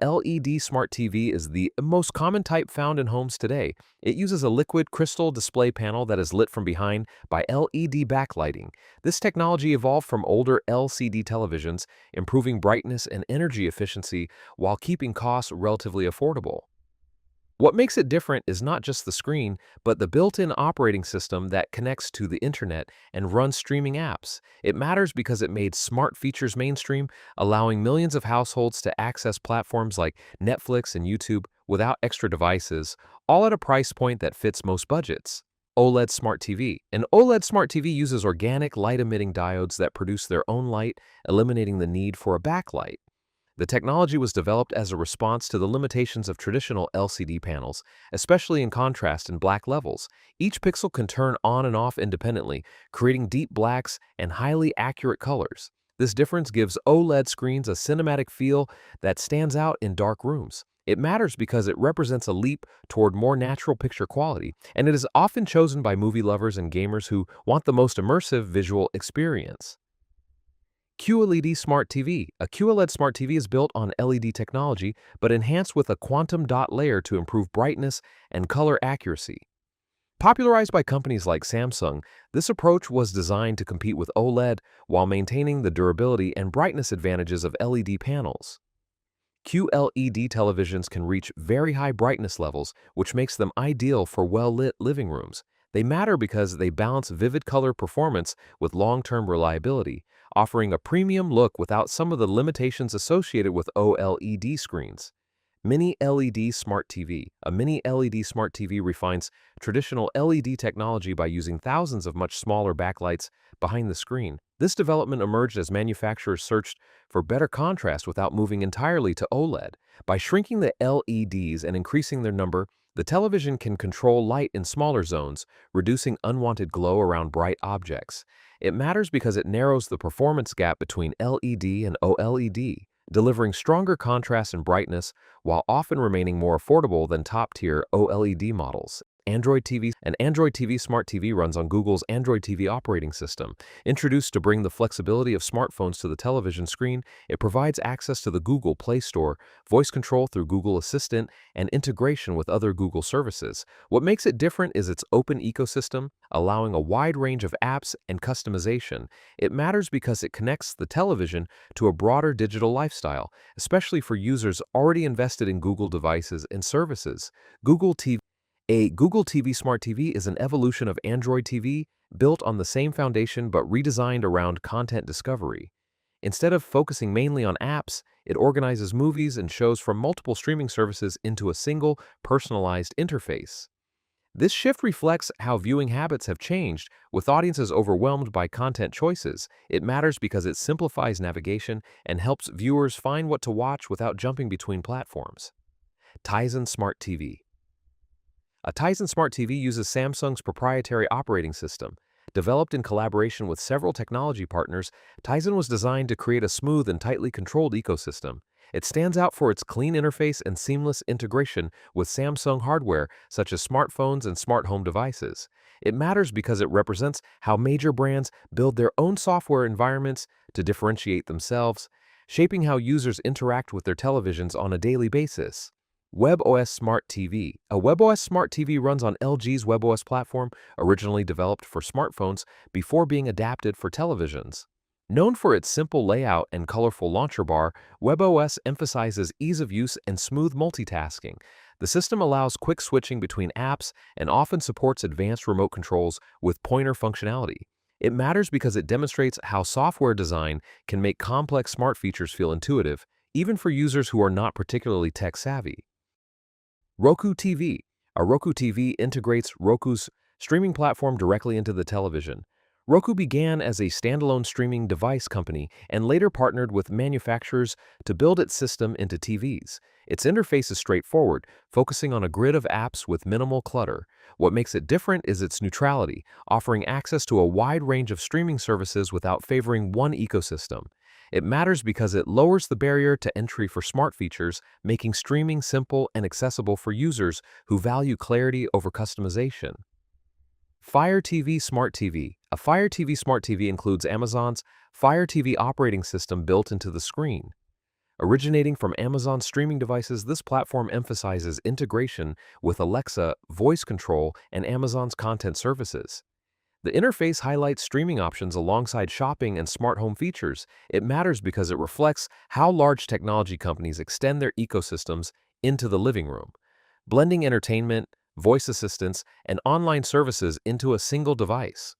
LED Smart TV is the most common type found in homes today. It uses a liquid crystal display panel that is lit from behind by LED backlighting. This technology evolved from older LCD televisions, improving brightness and energy efficiency while keeping costs relatively affordable. What makes it different is not just the screen, but the built-in operating system that connects to the internet and runs streaming apps. It matters because it made smart features mainstream, allowing millions of households to access platforms like Netflix and YouTube without extra devices, all at a price point that fits most budgets. OLED Smart TV. An OLED Smart TV uses organic light-emitting diodes that produce their own light, eliminating the need for a backlight. The technology was developed as a response to the limitations of traditional LCD panels, especially in contrast and black levels. Each pixel can turn on and off independently, creating deep blacks and highly accurate colors. This difference gives OLED screens a cinematic feel that stands out in dark rooms. It matters because it represents a leap toward more natural picture quality, and it is often chosen by movie lovers and gamers who want the most immersive visual experience. QLED Smart TV. A QLED Smart TV is built on LED technology, but enhanced with a quantum dot layer to improve brightness and color accuracy. Popularized by companies like Samsung, this approach was designed to compete with OLED while maintaining the durability and brightness advantages of LED panels. QLED televisions can reach very high brightness levels, which makes them ideal for well-lit living rooms. They matter because they balance vivid color performance with long-term reliability, offering a premium look without some of the limitations associated with OLED screens. Mini LED Smart TV. A mini LED Smart TV refines traditional LED technology by using thousands of much smaller backlights behind the screen. This development emerged as manufacturers searched for better contrast without moving entirely to OLED. By shrinking the LEDs and increasing their number, the television can control light in smaller zones, reducing unwanted glow around bright objects. It matters because it narrows the performance gap between LED and OLED, delivering stronger contrast and brightness while often remaining more affordable than top-tier OLED models. Android TV. An Android TV Smart TV runs on Google's Android TV operating system. Introduced to bring the flexibility of smartphones to the television screen, it provides access to the Google Play Store, voice control through Google Assistant, and integration with other Google services. What makes it different is its open ecosystem, allowing a wide range of apps and customization. It matters because it connects the television to a broader digital lifestyle, especially for users already invested in Google devices and services. Google TV. A Google TV Smart TV is an evolution of Android TV, built on the same foundation but redesigned around content discovery. Instead of focusing mainly on apps, it organizes movies and shows from multiple streaming services into a single, personalized interface. This shift reflects how viewing habits have changed, with audiences overwhelmed by content choices. It matters because it simplifies navigation and helps viewers find what to watch without jumping between platforms. Tizen Smart TV. A Tizen Smart TV uses Samsung's proprietary operating system. Developed in collaboration with several technology partners, Tizen was designed to create a smooth and tightly controlled ecosystem. It stands out for its clean interface and seamless integration with Samsung hardware such as smartphones and smart home devices. It matters because it represents how major brands build their own software environments to differentiate themselves, shaping how users interact with their televisions on a daily basis. WebOS Smart TV. A WebOS Smart TV runs on LG's WebOS platform, originally developed for smartphones before being adapted for televisions. Known for its simple layout and colorful launcher bar, WebOS emphasizes ease of use and smooth multitasking. The system allows quick switching between apps and often supports advanced remote controls with pointer functionality. It matters because it demonstrates how software design can make complex smart features feel intuitive, even for users who are not particularly tech-savvy. Roku TV. A Roku TV integrates Roku's streaming platform directly into the television. Roku began as a standalone streaming device company and later partnered with manufacturers to build its system into TVs. Its interface is straightforward, focusing on a grid of apps with minimal clutter. What makes it different is its neutrality, offering access to a wide range of streaming services without favoring one ecosystem. It matters because it lowers the barrier to entry for smart features, making streaming simple and accessible for users who value clarity over customization. Fire TV Smart TV. A Fire TV Smart TV includes Amazon's Fire TV operating system built into the screen. Originating from Amazon streaming devices, this platform emphasizes integration with Alexa, voice control, and Amazon's content services. The interface highlights streaming options alongside shopping and smart home features. It matters because it reflects how large technology companies extend their ecosystems into the living room, blending entertainment, voice assistants, and online services into a single device.